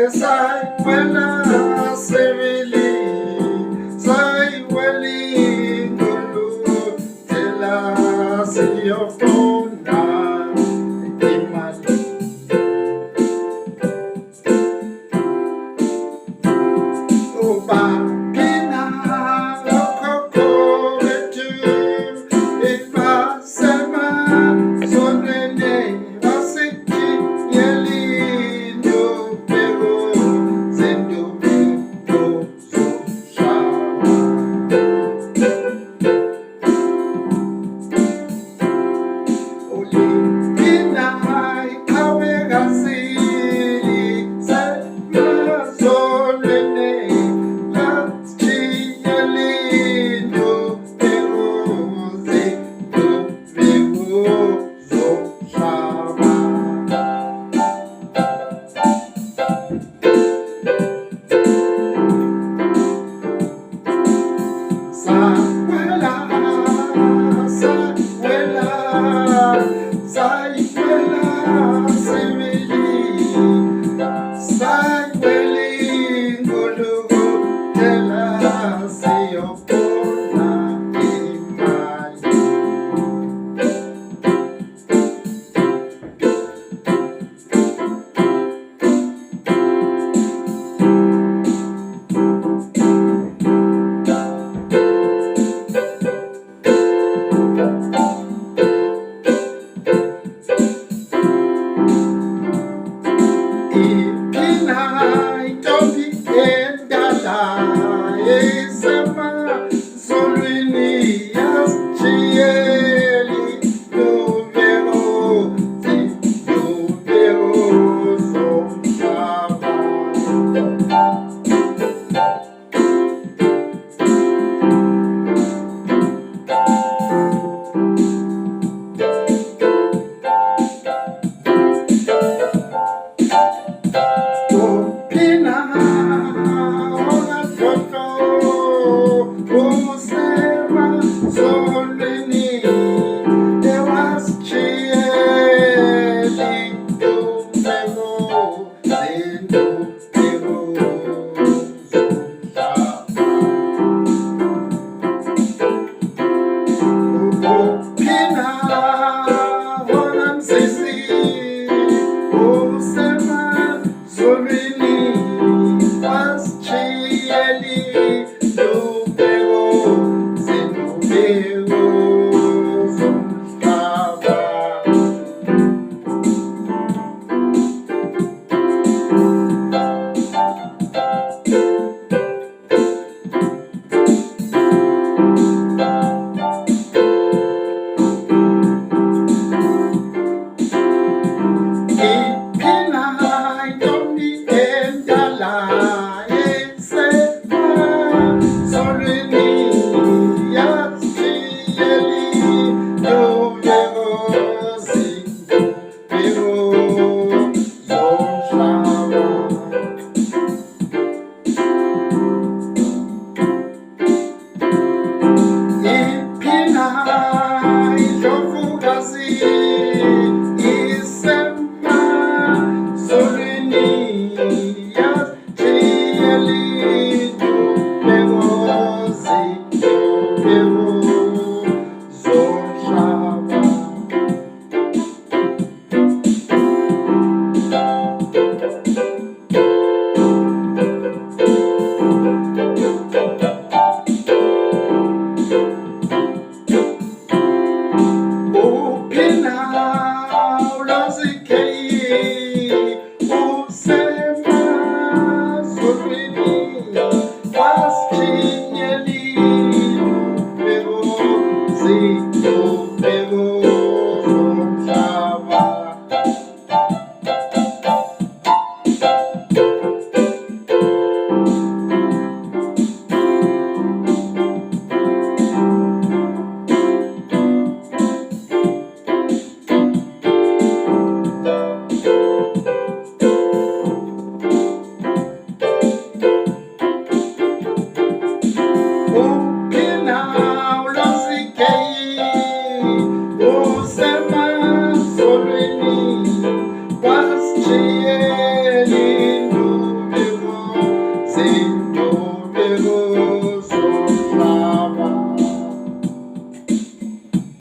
Sayiwela Sayiwela Sayiwela Dlodlo tela siyofuna imali ubapina okhokho bethu ibasema sonene basithi yelindo beko zendubi zoshaba olipina ikawe gasili semazolene lathi yelindo beko zendubi zoshaba Sayiwela Sayiwela Sayiwela Sayiwela Dlodlo tela siyofuna imali iphina intombi endala esemazulwini yasitshiyeli lubeko zomhlaba uphina ongahlonhlo usemazolweni ewasitshiyeli lubeko zomhlaba uphina onamsisi usemazolweni wasitshiyeli lubeko zomhlaba Sayiwela